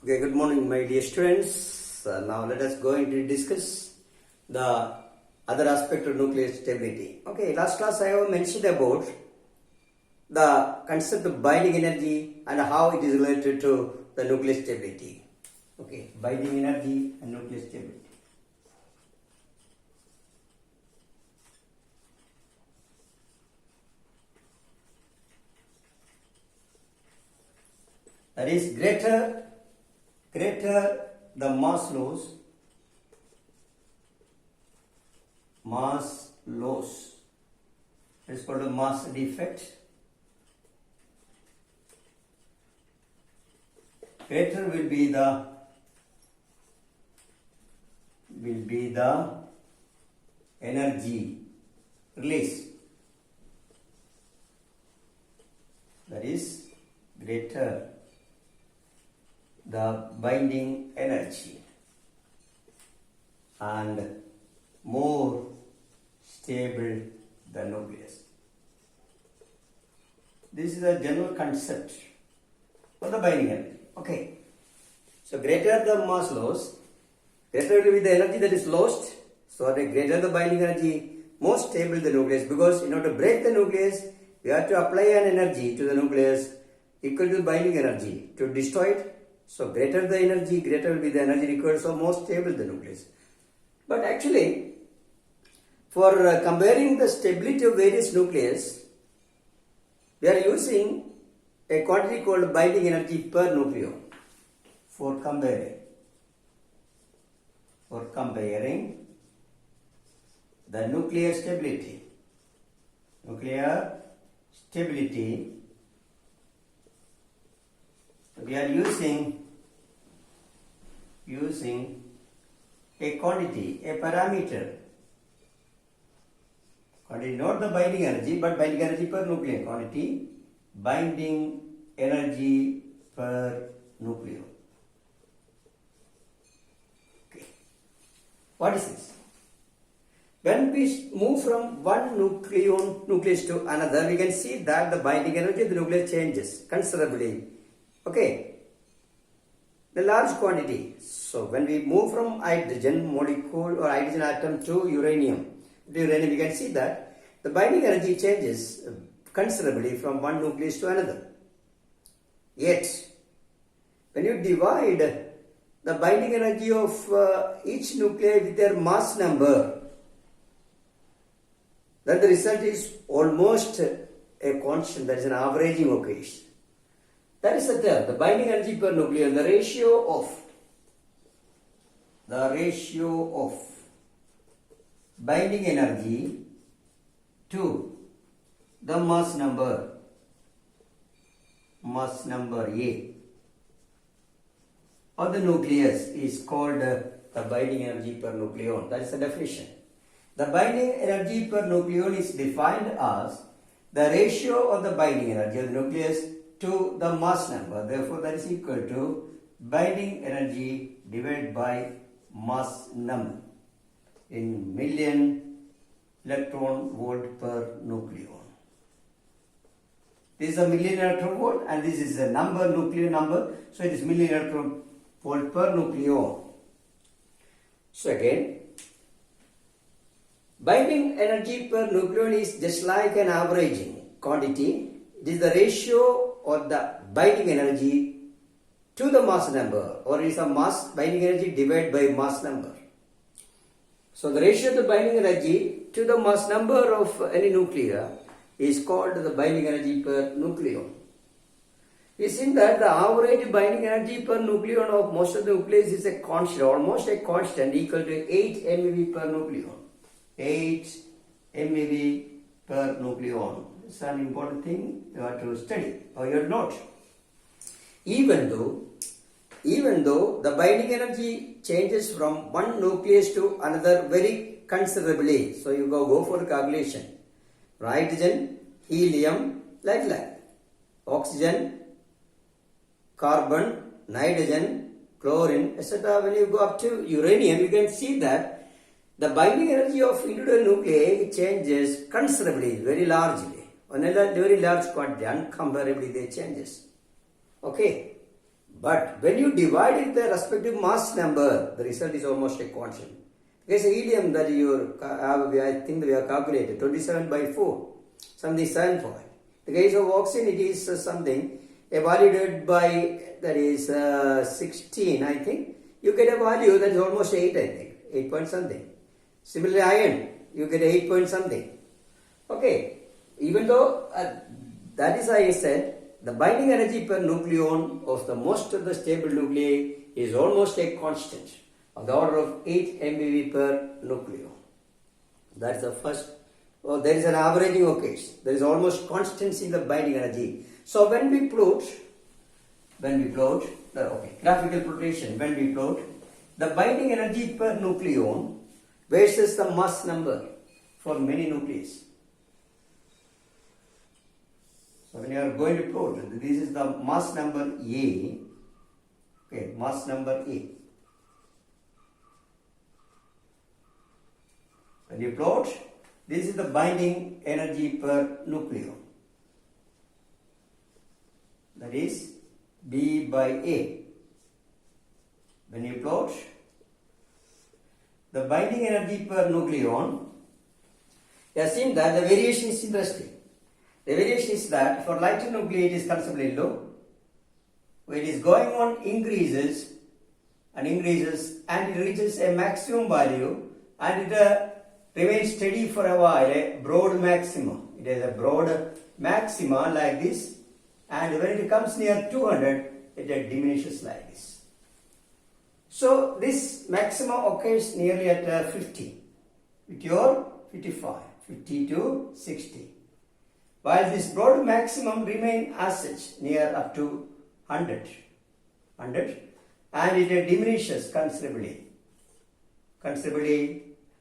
Okay, good morning, my dear students. Now let us go into discuss the other aspect of nuclear stability. Okay, last class I have mentioned about the concept of binding energy and how it is related to the nuclear stability. Okay, binding energy and nuclear stability. That is greater the mass loss is called a mass defect. Greater will be the energy release. That is greater the binding energy and more stable the nucleus. This is a general concept for the binding energy. Okay. So greater the mass loss, greater will be the energy that is lost. So the greater the binding energy, more stable the nucleus. Because in order to break the nucleus, we have to apply an energy to the nucleus equal to the binding energy to destroy it. So greater the energy, greater will be the energy required, so more stable the nucleus. But actually, for comparing the stability of various nucleus, we are using a quantity called binding energy per nucleon for comparing the nuclear stability. We are using a quantity, a parameter. Quantity, not the binding energy, but binding energy per nucleon. Quantity, binding energy per nucleon. Okay. What is this? When we move from one nucleus to another, we can see that the binding energy of the nucleus changes considerably. Okay, the large quantity. So when we move from hydrogen molecule or hydrogen atom to uranium, we can see that the binding energy changes considerably from one nucleus to another. Yet, when you divide the binding energy of each nuclei with their mass number, then the result is almost a constant, that is an averaging occasion. That is the term, the binding energy per nucleon, the ratio of binding energy to the mass number A of the nucleus is called the binding energy per nucleon. That is the definition. The binding energy per nucleon is defined as the ratio of the binding energy of the nucleus to the mass number. Therefore, that is equal to binding energy divided by mass number in million electron volt per nucleon. This is a million electron volt and this is a number, nucleon number. So, it is million electron volt per nucleon. So, again, binding energy per nucleon is just like an averaging quantity. It is the ratio or the binding energy to the mass number, or is a mass binding energy divided by mass number. So the ratio of the binding energy to the mass number of any nucleus is called the binding energy per nucleon. We see that the average binding energy per nucleon of most of the nucleus is a constant, almost a constant, equal to 8 MeV per nucleon. 8 MeV per nucleon. It's an important thing you have to study or you note. Even though the binding energy changes from one nucleus to another very considerably. So you go for the calculation. Hydrogen, helium, like that. Oxygen, carbon, nitrogen, chlorine, etc. When you go up to uranium, you can see that the binding energy of individual nuclei changes considerably, very largely. On a very large quantity, uncomparably they changes. Okay. But when you divide it the respective mass number, the result is almost a constant. Because helium that I think we have calculated 27 by 4, something 7 point. The case of oxygen, it is something evaluated by, that is 16, I think. You get a value that is almost 8, I think, 8 point something. Similarly, iron, you get 8 point something. Okay, even though that is, I said, the binding energy per nucleon of the most of the stable nuclei is almost a constant of the order of 8 MeV per nucleon. That's the first. Well, there is an averaging of case. There is almost constancy in the binding energy. So when we plot, graphical plotation, when we plot the binding energy per nucleon versus the mass number for many nucleus. So when you are going to plot, this is the mass number A. Okay, mass number A. When you plot, this is the binding energy per nucleon. That is B by A. When you plot the binding energy per nucleon, you have seen that the variation is interesting. The variation is that for lighter nuclei it is considerably low. When it is going on increases and it reaches a maximum value and it remains steady for a while, a broad maximum. It is a broad maxima like this, and when it comes near 200 it diminishes like this. So this maximum occurs nearly at 50 with your 55, 50 to 60. While this broad maximum remain as such near up to 100 and it diminishes considerably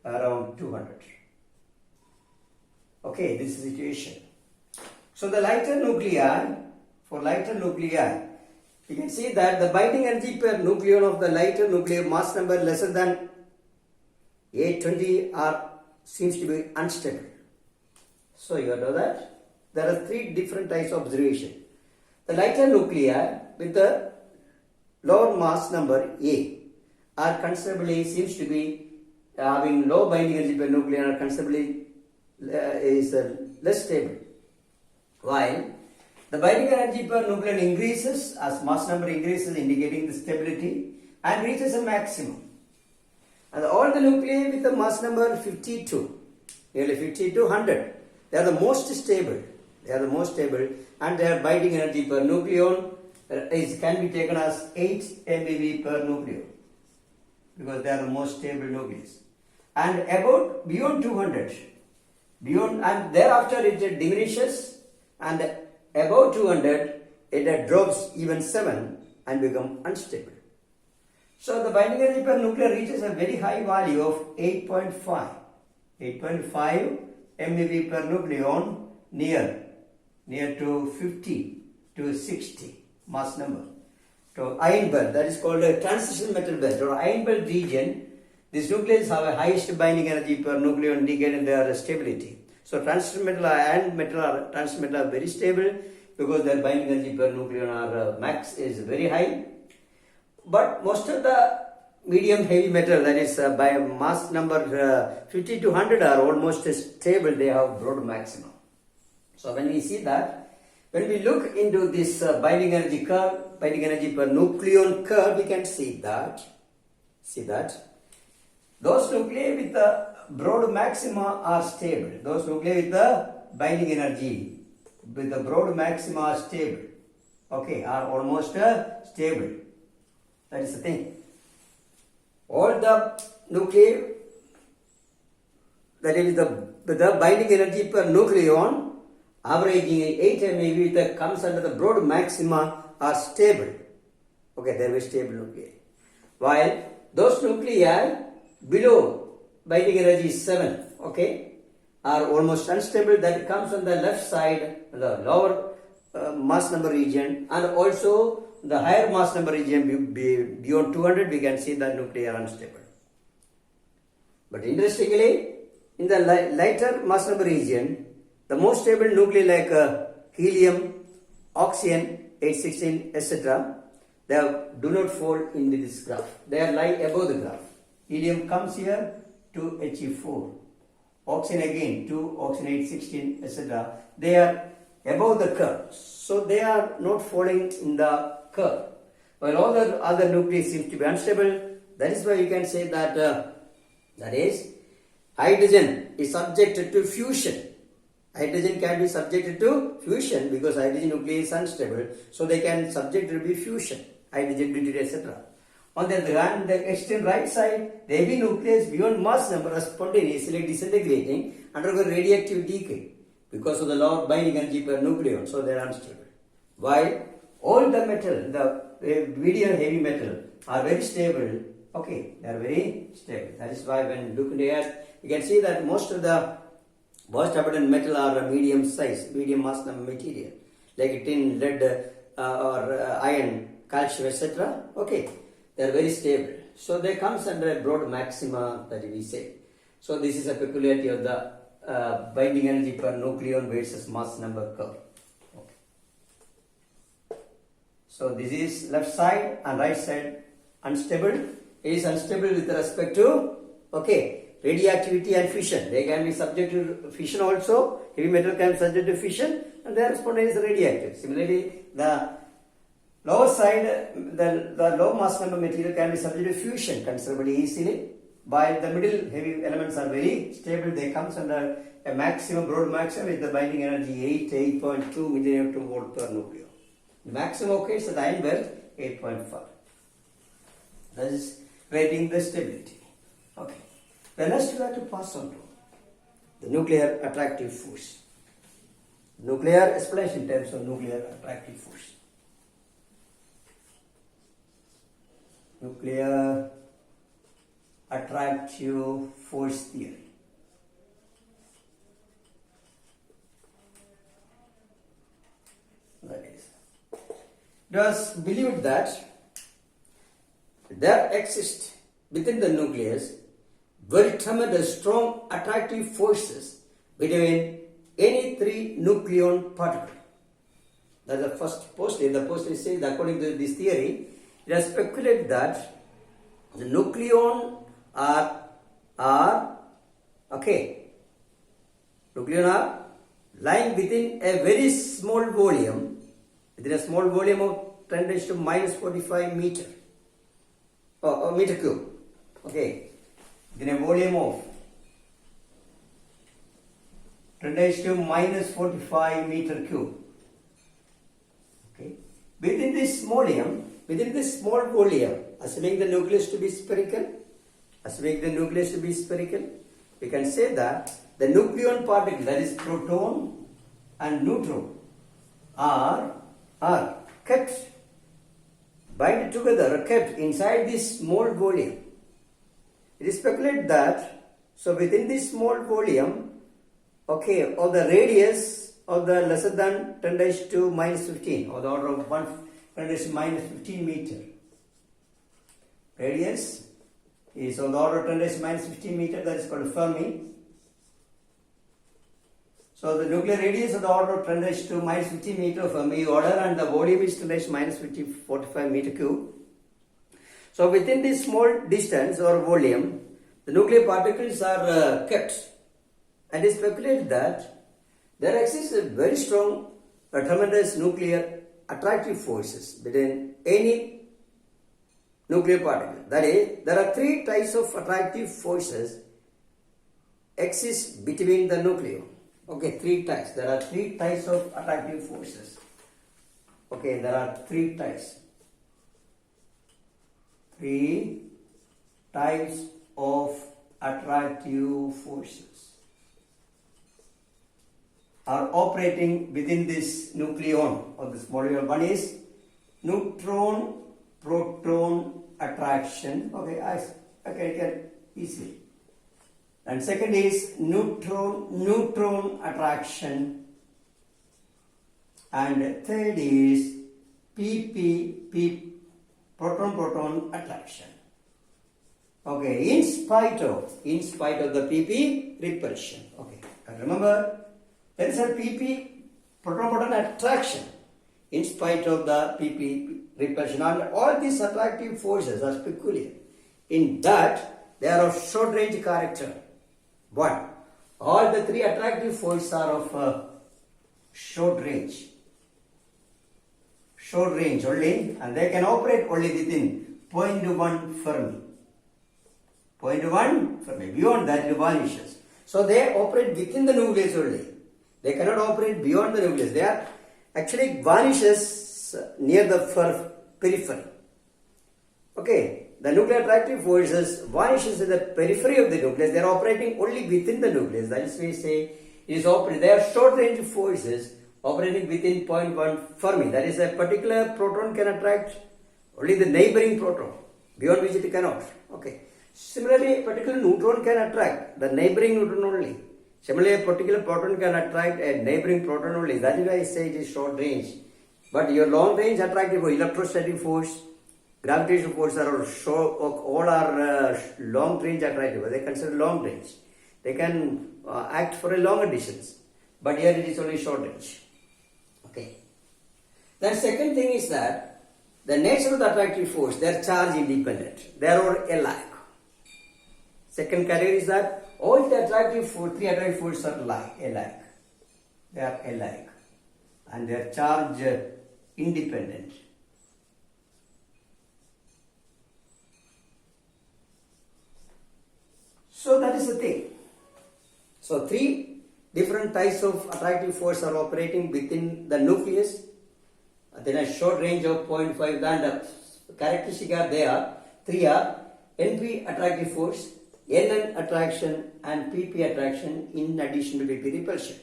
around 200. Okay, this is the situation. So the lighter nuclei, for lighter nuclei, you can see that the binding energy per nucleon of the lighter nuclei mass number lesser than 820 seems to be unstable. So you know that there are 3 different types of observation. The lighter nuclei with the lower mass number A are considerably, seems to be having low binding energy per nucleon, are considerably less stable. While the binding energy per nucleon increases as mass number increases, indicating the stability, and reaches a maximum. And all the nuclei with the mass number 52, nearly 50 to 100, they are the most stable. And their binding energy per nucleon can be taken as 8 MeV per nucleon, because they are the most stable nucleus. And beyond 200, and thereafter it diminishes, and above 200 it drops even 7 and become unstable. So the binding energy per nucleon reaches a very high value of 8.5 MeV per nucleon near to 50 to 60 mass number. So iron belt, that is called a transition metal belt or iron belt region, these nucleus have a highest binding energy per nucleon, indicating their stability. So transition metal and transition metal are very stable because their binding energy per nucleon are max is very high. But most of the medium heavy metal, that is by mass number 50 to 100, are almost stable. They have broad maximum. So when we see that, when we look into this binding energy curve, binding energy per nucleon curve, we can see that those nuclei with the broad maxima are stable. Those nuclei with the binding energy with the broad maxima are stable. Okay, are almost stable. That is the thing. All the nuclei that is with the binding energy per nucleon averaging 8 MeV that comes under the broad maxima are stable. Okay, they are very stable nuclei. While those nuclei below binding energy 7, okay, are almost unstable. That comes on the left side, the lower mass number region, and also the higher mass number region beyond 200, we can see that nuclei are unstable. But interestingly, in the lighter mass number region, the most stable nuclei like helium, oxygen, 816, etc., they do not fall into this graph. They are lying above the graph. Helium comes here to He4. Oxygen again 2, oxygenate 16, etc. They are above the curve. So they are not falling in the curve. While all the other nuclei seems to be unstable, that is why you can say that that is hydrogen is subjected to fusion. Hydrogen can be subjected to fusion because hydrogen nuclei is unstable. So they can subject to be fusion, hydrogen, deuterium, etc. On the other hand, the extreme right side, the heavy nucleus beyond mass number are spontaneously disintegrating, undergo radioactive decay because of the law of binding energy per nucleon, so they are unstable. While all the metal, the medium heavy metal, are very stable. Okay, they are very stable. That is why when you look into Earth, you can see that most of the most abundant metal are medium size, medium mass number material, like tin, lead, or iron, calcium, etc. Okay, they are very stable. So they comes under a broad maxima that we say. So this is a peculiarity of the binding energy per nucleon versus mass number curve. Okay. So this is left side and right side unstable. It is unstable with respect to radioactivity and fission. They can be subject to fission also. Heavy metal can be subject to fission, and they are spontaneously radioactive. Similarly, the lower side, the low mass number material can be subject to fusion considerably easily. While the middle heavy elements are very stable, they comes under a maximum, broad maximum with the binding energy 8.2 millinewton volt per nucleon. The maximum occurs at the iron belt 8.5. That is rating the stability. Okay. Then next we have to pass on to the nuclear attractive force. Nuclear explanation in terms of nuclear attractive force. Nuclear attractive force theory. That is, it was believed that there exists within the nucleus very tremendous strong attractive forces between any three nucleon particles. That's the first postulate. The postulate says that according to this theory, it has speculated that the nucleon are lying within a very small volume, within a small volume of 10 raised to minus 45 meter or meter cube. Okay, within a volume of 10 raised to minus 45 meter cube. Okay, within this small volume, assuming the nucleus to be spherical, we can say that the nucleon particle, that is proton and neutron, are kept bind together, kept inside this small volume. It is speculated that, so within this small volume, of the radius of the lesser than 10 raised to minus 15, or the order of 10 raised to minus 15 meter. Radius is on the order of 10 raised to minus 15 meter, that is called Fermi. So the nuclear radius of the order of 10 raised to minus 15 meter Fermi order, and the volume is 10 raised to minus 45 meter cube. So within this small distance or volume, the nuclear particles are kept, and it is speculated that there exists a very strong, tremendous nuclear attractive forces between any nuclear particle. That is, there are three types of attractive forces exist between the nucleon. Okay, three types. There are three types of attractive forces. Okay, there are three types. Three types of attractive forces are operating within this nucleon of this molecule. One is neutron proton attraction. Okay, I can easily. And second is neutron attraction. And third is PP proton attraction. Okay, in spite of the PP repulsion. Okay, and remember, there is a PP proton attraction in spite of the PP repulsion, and all these attractive forces are peculiar in that they are of short range character. One, all the three attractive forces are of short range only, and they can operate only within 0.1 Fermi. 0.1 Fermi. Beyond that, it vanishes. So they operate within the nucleus only. They cannot operate beyond the nucleus. They are actually vanishes near the periphery. Okay, the nuclear attractive forces vanishes in the periphery of the nucleus. They are operating only within the nucleus. That is why we say they are short range forces operating within 0.1 Fermi. That is, a particular proton can attract only the neighboring proton, beyond which it cannot. Okay. Similarly, a particular neutron can attract the neighboring neutron only. Similarly, a particular proton can attract a neighboring proton only. That is why I say it is short range. But your long range attractive force, electrostatic force, gravitational force all are long range attractive. They consider long range. They can act for a longer distance. But here it is only short range. Okay. The second thing is that the nature of the attractive force, they are charge independent. They are all alike. Second category is that all the three attractive forces are alike. They are alike. And they are charge independent. So that is the thing. So three different types of attractive force are operating within the nucleus. Then a short range of 0.5, and the characteristic three are NP attractive force, NN attraction, and PP attraction in addition to PP repulsion.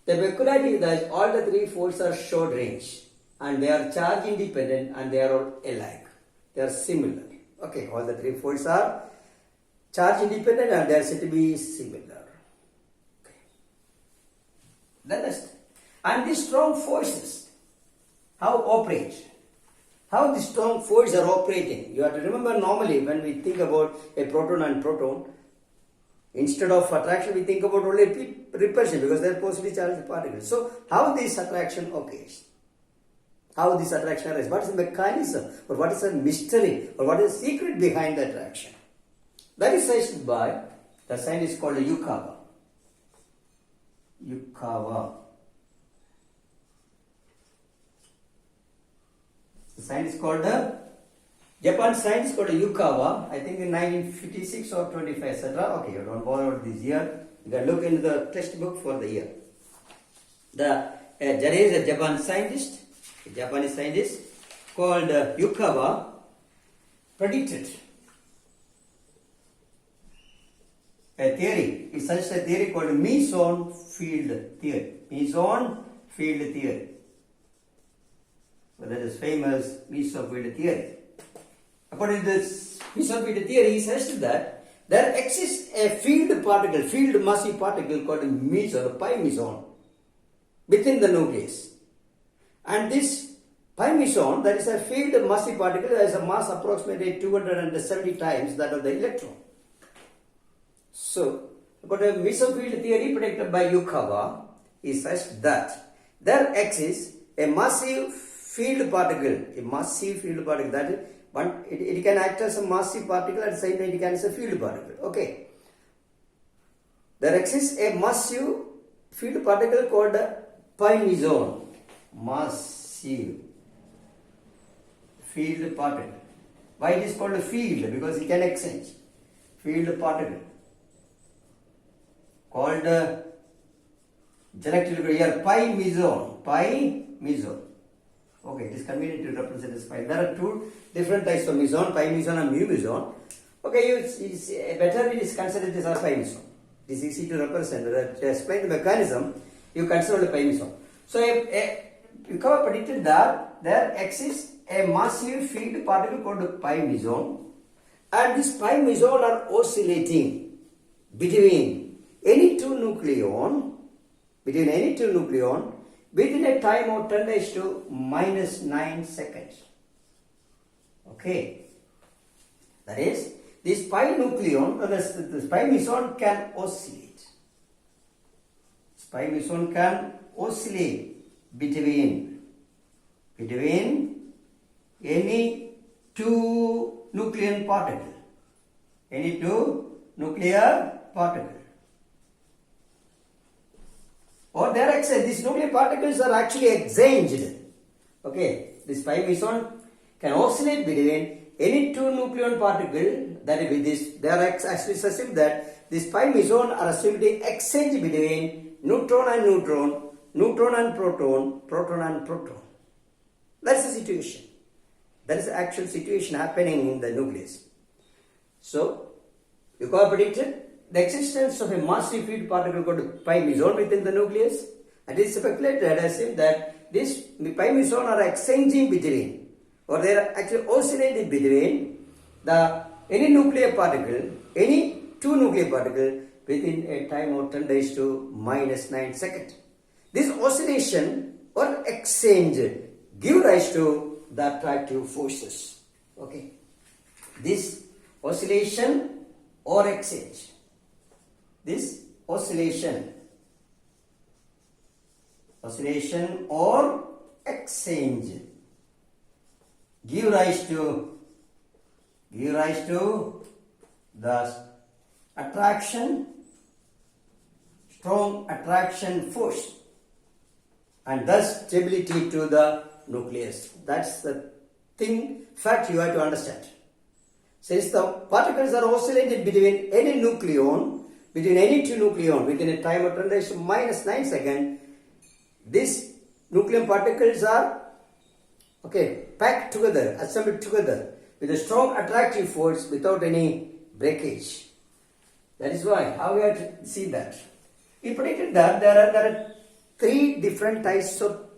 The peculiarity is that all the three forces are short range and they are charge independent and they are all alike. They are similar. Okay, all the three forces are charge independent and they are said to be similar. Okay. Then and these strong forces, how operate? How these strong forces are operating? You have to remember, normally when we think about a proton and proton, instead of attraction we think about only repulsion because they are positively charged particles. So how this attraction occurs? How this attraction arises? What is the mechanism, or what is the mystery, or what is the secret behind the attraction? That is suggested by the scientist called Yukawa. The scientist called Japan scientist called Yukawa, I think in 1956 or 25, etc. Okay, you don't bother about this year. You can look into the textbook for the year. There is a Japanese scientist called Yukawa predicted a theory. He suggests a theory called meson field theory. Meson field theory. Well, that is famous meson field theory. According to this meson field theory, he suggested that there exists a field massive particle called meson, pi meson, within the nucleus. And this pi meson, that is a field massive particle, that has a mass approximately 270 times that of the electron. So, according to meson field theory predicted by Yukawa, he says that there exists a massive field particle that it can act as a massive particle, at the same time it can as a field particle. Okay. There exists a massive field particle called pi meson. Massive field particle. Why it is called a field? Because it can exchange. Field particle. Called here pi meson. Okay, it is convenient to represent this pi. There are two different types of meson, pi meson and mu meson. Okay, it's better it is considered this as pi meson. It is easy to represent. To explain the mechanism, you consider the pi meson. So, Yukawa predicted that there exists a massive field particle called pi meson, and this pi meson are oscillating between any two nucleon within a time of 10⁻⁻⁹ seconds. Okay. That is, this pi nucleon, this pi meson can oscillate. This pi meson can oscillate between any two nuclear particle. Any two nuclear particle. Or they are exchanged. These nuclear particles are actually exchanged. Okay, this pi meson can oscillate between any two nucleon particle, that is with this, they are actually assumed that this pi meson are assumed to exchange between neutron and neutron, neutron and proton, proton and proton. That's the situation. That is the actual situation happening in the nucleus. So, Yukawa predicted the existence of a massive fluid particle called pi meson within the nucleus, and it is speculated assumed that this pi meson are exchanging between, or they are actually oscillating between the any nuclear particle, any two nuclear particle within a time of 10 raised to minus 9 seconds. This oscillation or exchange give rise to the attractive forces. Okay, this oscillation or exchange, this oscillation or exchange give rise to the attraction, strong attraction force, and thus stability to the nucleus. That's the fact you have to understand. Since the particles are oscillated between any nucleon, between any two nucleon within a time of 10 raised to minus 9 seconds, these nucleon particles are packed together, assembled together with a strong attractive force without any breakage. That is why, how we have to see that? He predicted that there are three different types of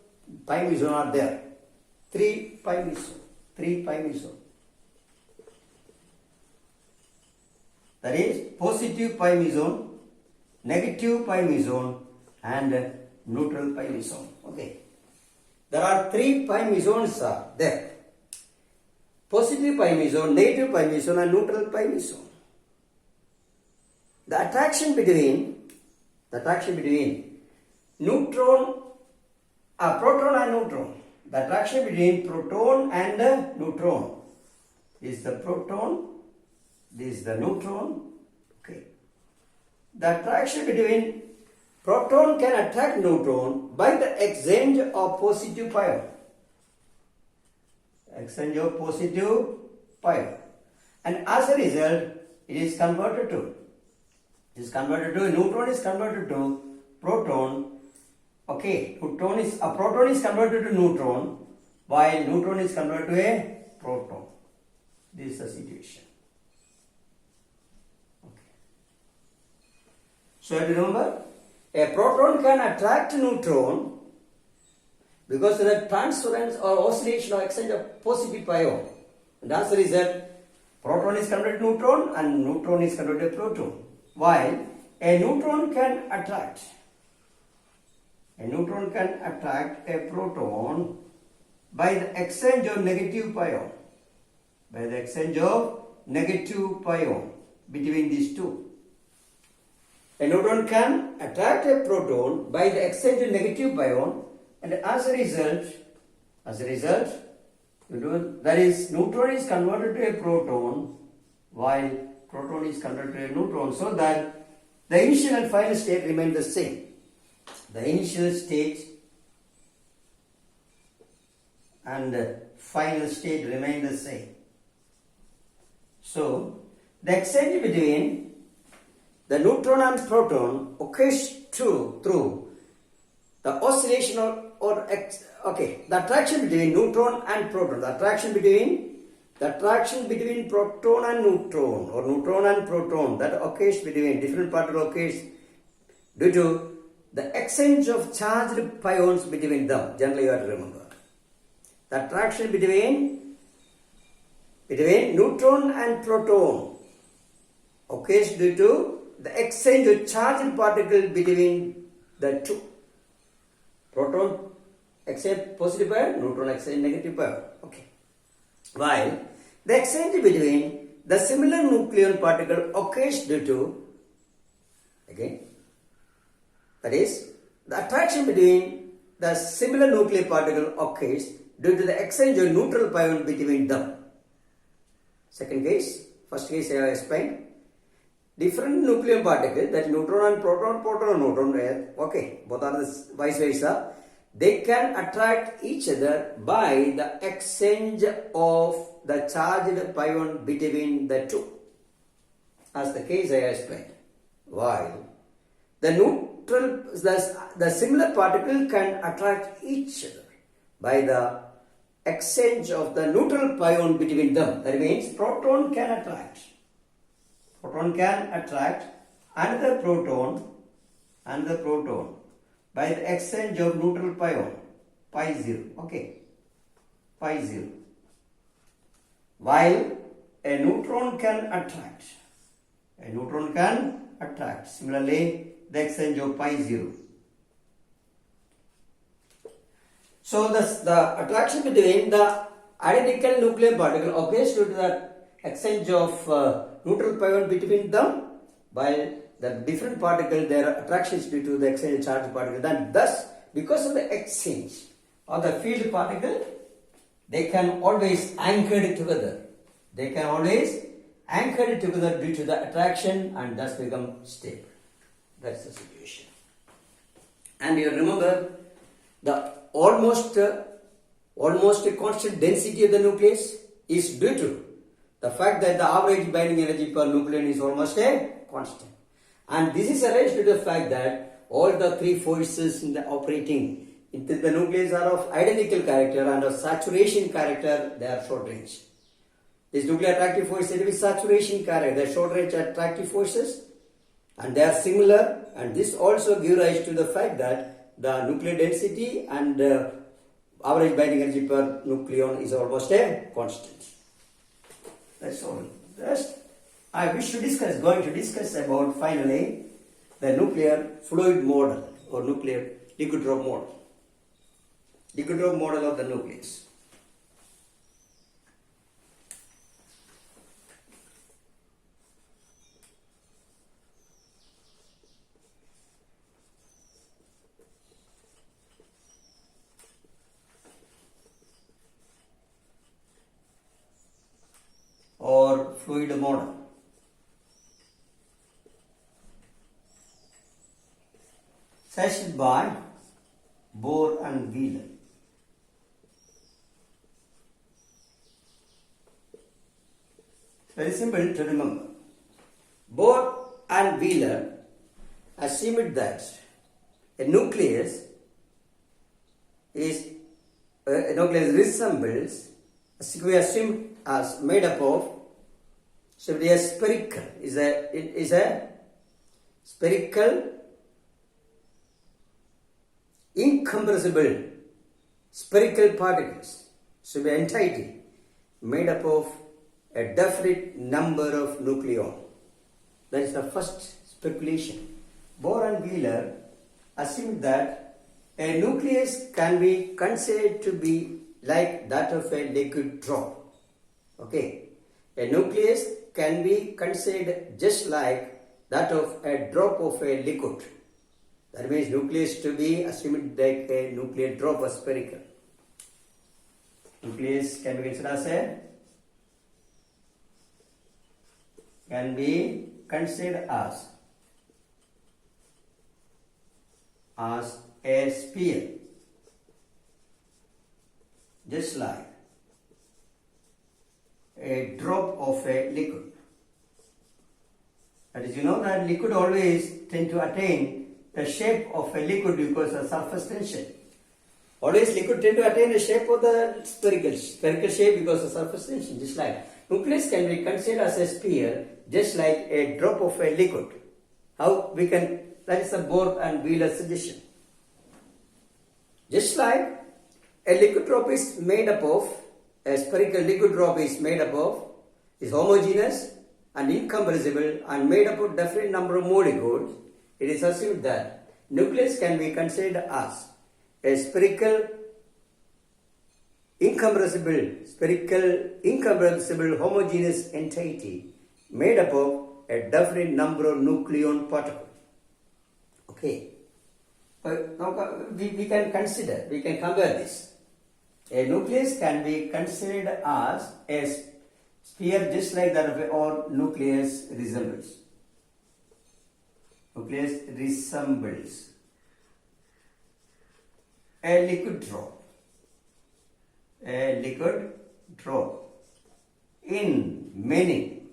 pi meson are there. Three pi meson. That is positive pi meson, negative pi meson, and neutral pi meson. Okay. There are three pi mesons are there. Positive pi meson, negative pi meson, and neutral pi meson. The attraction between neutron, proton and neutron. The attraction between proton and neutron. This is the proton, this is the neutron. Okay. The attraction between proton can attract neutron by the exchange of positive pion. Exchange of positive pion. And as a result, it is converted to neutron is converted to proton. Okay, proton is converted to neutron, while neutron is converted to a proton. This is the situation. Okay. So remember, a proton can attract neutron because of the transference or oscillation or exchange of positive pion. And as a result, proton is converted to neutron and neutron is converted to proton. While a neutron can attract a proton by the exchange of negative pion. By the exchange of negative pion between these two. A neutron can attract a proton by the exchange of negative pion, and as a result, that is, neutron is converted to a proton while proton is converted to a neutron, so that the initial and final state remain the same. The initial state and the final state remain the same. So, the exchange between the neutron and proton occurs through the oscillation the attraction between neutron and proton. The attraction between proton and neutron, or neutron and proton, that occurs between different particles occurs due to the exchange of charged pions between them. Generally, you have to remember. The attraction between neutron and proton occurs due to the exchange of charged particle between the two. Proton exchange positive pion, neutron exchange negative pion. Okay. While the exchange between the similar nucleon particle occurs due to, that is, the attraction between the similar nuclear particle occurs due to the exchange of neutral pion between them. Second case, first case I have explained. Different nuclear particles, that neutron and proton, proton and neutron, okay, both are vice versa. They can attract each other by the exchange of the charged pion between the two, as the case I explained. While the neutral, the similar particle can attract each other by the exchange of the neutral pion between them. That means proton can attract another proton by the exchange of neutral pion, pi 0, okay, pi 0. While a neutron can attract, similarly, the exchange of pi 0. So the attraction between the identical nuclear particle occurs due to the exchange of neutral pion between them, while the different particle, their attractions due to the exchange of charged particle. Then thus, because of the exchange of the field particle, they can always anchor it together. Due to the attraction and thus become stable. That's the situation. And you remember the almost constant density of the nucleus is due to the fact that the average binding energy per nucleon is almost a constant. And this is arranged due to the fact that all the three forces in the operating into the nucleus are of identical character and of saturation character, they are short range. This nuclear attractive force is with saturation character, they are short range attractive forces and they are similar, and this also gives rise to the fact that the nuclear density and average binding energy per nucleon is almost a constant. That's all. Just I wish to going to discuss about finally the nuclear fluid model or nuclear liquid drop model. Liquid drop model of the nucleus. Or fluid model. Suggested by Bohr and Wheeler. Very simple to remember. Bohr and Wheeler assumed that a nucleus resembles, we assume as made up of, so it is spherical, is a spherical, incompressible spherical particles, so the entity made up of a definite number of nucleon. That is the first speculation. Bohr and Wheeler assumed that a nucleus can be considered to be like that of a liquid drop. Okay, a nucleus can be considered just like that of a drop of a liquid. That means nucleus to be assumed like a nuclear drop or spherical. Nucleus can be considered as a sphere, just like a drop of a liquid. That is, you know that liquid always tend to attain the shape of a liquid because of surface tension. Always liquid tend to attain the shape of the spherical shape because of surface tension. Just like nucleus can be considered as a sphere, just like a drop of a liquid. How we can, that is the Bohr and Wheeler suggestion. Just like a liquid drop is made up of, a spherical liquid drop is made up of, is homogeneous and incompressible and made up of different number of molecules, it is assumed that nucleus can be considered as a spherical, incompressible, homogeneous entity made up of a definite number of nucleon particles. Okay. Now we can compare this. A nucleus can be considered as a sphere just like that of a, or nucleus resembles. Nucleus resembles a liquid drop. A liquid drop in many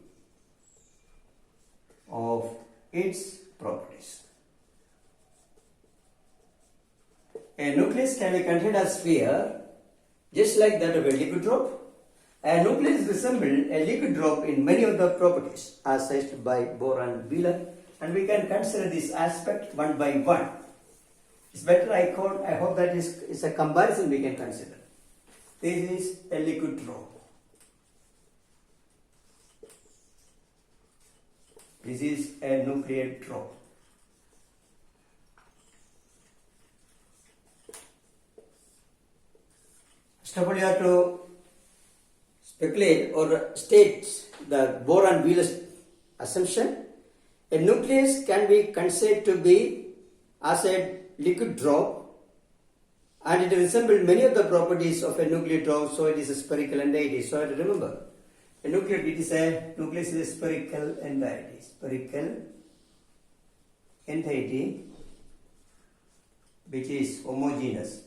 of its properties. A nucleus can be considered as sphere just like that of a liquid drop. A nucleus resembles a liquid drop in many of the properties as cited by Bohr and Wheeler, and we can consider this aspect one by one. It's better I hope that is a comparison we can consider. This is a liquid drop. This is a nuclear drop. First of all, you have to speculate or state the Bohr and Wheeler's assumption. A nucleus can be considered to be as a liquid drop, and it resembles many of the properties of a nuclear drop, so it is a spherical entity. So I have to remember, a nucleus is a spherical entity. Spherical entity which is homogeneous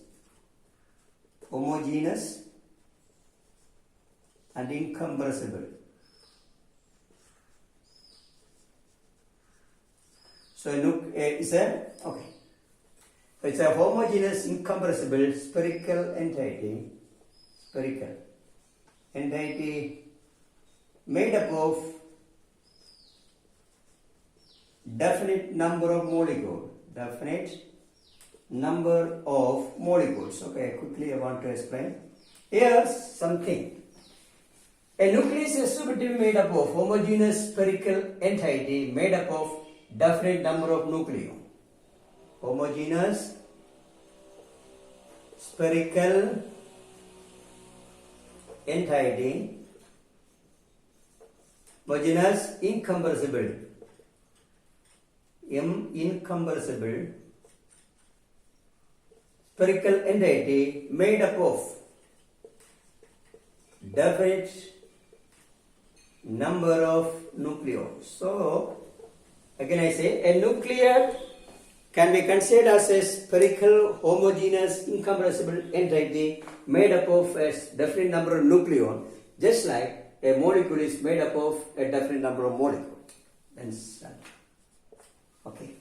and incompressible. So it's a homogeneous, incompressible spherical entity made up of definite number of molecules. Okay, quickly I want to explain. Here's something. A nucleus is assumed to be made up of homogeneous spherical entity made up of definite number of nuclei. Homogeneous spherical entity, homogeneous incompressible spherical entity made up of definite number of nucleons. So again I say a nucleus can be considered as a spherical, homogeneous, incompressible entity made up of a definite number of nucleons, just like a molecule is made up of a definite number of molecules. Okay.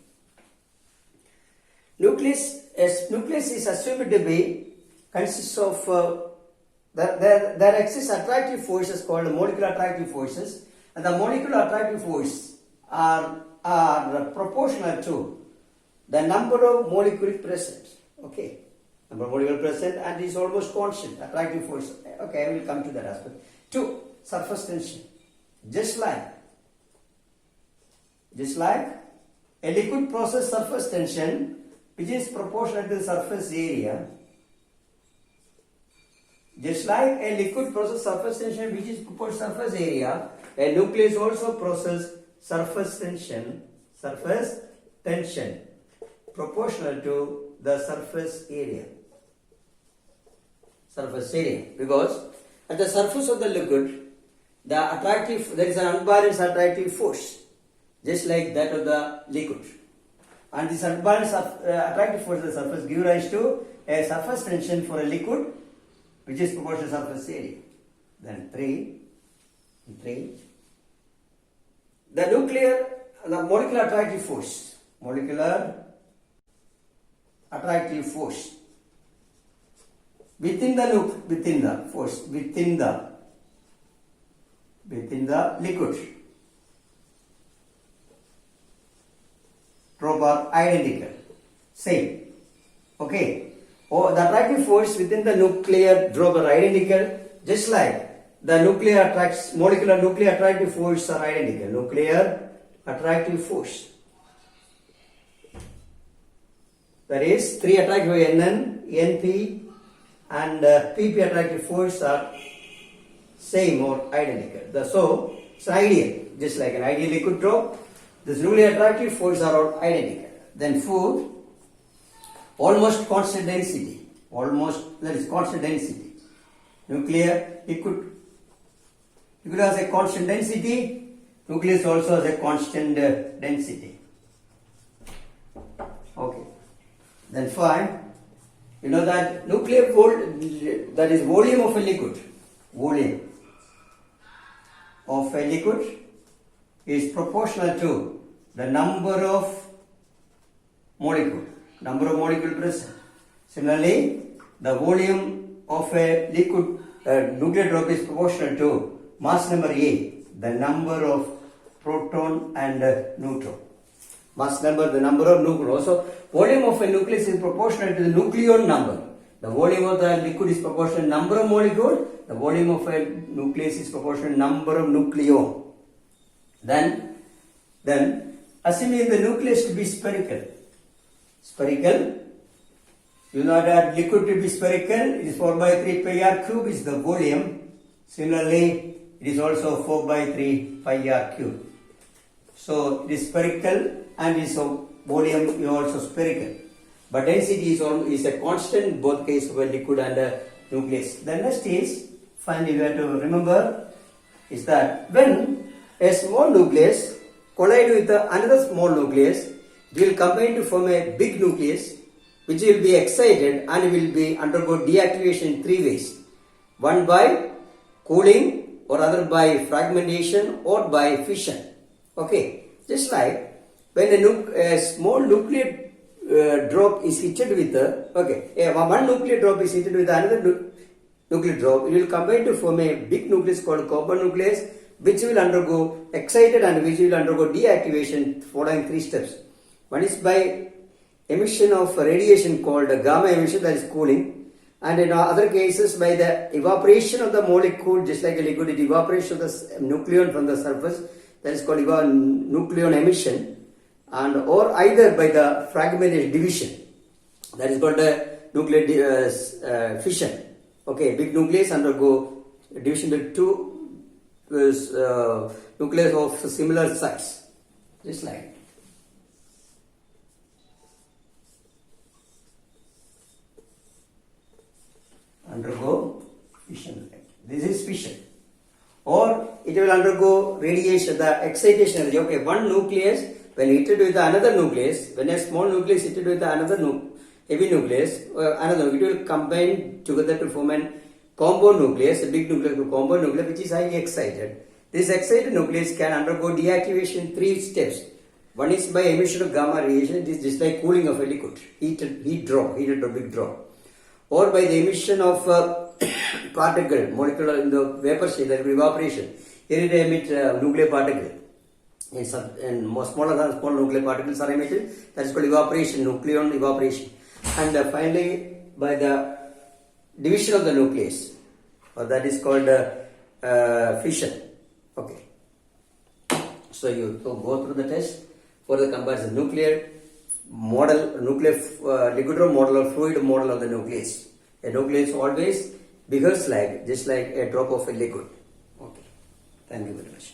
Nucleus is assumed to be consists of there exists attractive forces called molecular attractive forces, and the molecular attractive forces are proportional to the number of molecules present. Okay, number of molecules present, and is almost constant. Attractive force. Okay, I will come to that aspect. 2. Surface tension. Just like a liquid process surface tension, which is proportional to the surface area. Just like a liquid process surface tension, which is proportional to surface area, a nucleus also process surface tension proportional to the surface area. Because at the surface of the liquid, there is an unbalanced attractive force, just like that of the liquid. And this unbalanced attractive force of the surface gives rise to a surface tension for a liquid, which is proportional to surface area. Then 3. The molecular attractive force. Within the liquid drop are identical, same. Okay. The attractive force within the nuclear drop are identical, just like the molecular nuclear attractive force are identical. Nuclear attractive force. That is 3 attractive Nn, Np and Pp attractive force are same or identical. So it's ideal, just like an ideal liquid drop. This nuclear attractive force are all identical. Then 4, almost constant density. Nuclear, liquid has a constant density, nucleus also has a constant density. Okay. Then fine. You know that nuclear that is volume of a liquid. Volume of a liquid is proportional to the number of molecule present. Similarly, the volume of a liquid nuclear drop is proportional to mass number A, the number of proton and neutron. Mass number, the number of nucleon. So, volume of a nucleus is proportional to the nucleon number. The volume of the liquid is proportional to the number of molecule. The volume of a nucleus is proportional to the number of nucleon. Then, assuming the nucleus to be spherical, you know that liquid to be spherical, it is 4 by 3 pi r cube is the volume. Similarly, it is also 4 by 3 pi r cube. So, it is spherical and its volume is also spherical. But density is a constant in both cases of a liquid and a nucleus. The next is, finally we have to remember, is that when a small nucleus collides with another small nucleus, it will combine to form a big nucleus which will be excited and will be undergo deactivation in 3 ways. One by cooling, or other by fragmentation, or by fission. Okay, just like when a small nuclear drop is hit with one nuclear drop is hit with another nuclear drop, it will combine to form a big nucleus called copper nucleus, which will undergo excited and which will undergo deactivation following 3 steps. One is by emission of radiation called gamma emission, that is cooling, and in other cases by the evaporation of the molecule, just like a liquid, it evaporation of the nucleon from the surface, that is called nucleon emission, and or either by the fragmentation division, that is called the nuclear fission. Okay, big nucleus undergo division into 2 nucleus of similar size, just like undergo fission. This is fission. Or it will undergo radiation, the excitation energy. Okay, one nucleus when hit with another nucleus, when a small nucleus hit with another heavy nucleus, it will combine together to form a compound nucleus, a big nucleus, compound nucleus, which is highly excited. This excited nucleus can undergo deactivation in 3 steps. One is by emission of gamma radiation, it is just like cooling of a liquid, heated drop, big drop. Or by the emission of particle, molecule in the vapor state, that will be evaporation. Here it emit nuclear particle. And more smaller than small nuclear particles are emitted. That is called evaporation, nucleon evaporation. And finally, by the division of the nucleus, or that is called fission. Okay. So you go through the test for the comparison. Nuclear model, liquid model or fluid model of the nucleus. A nucleus always behaves just like a drop of a liquid. Okay. Thank you very much.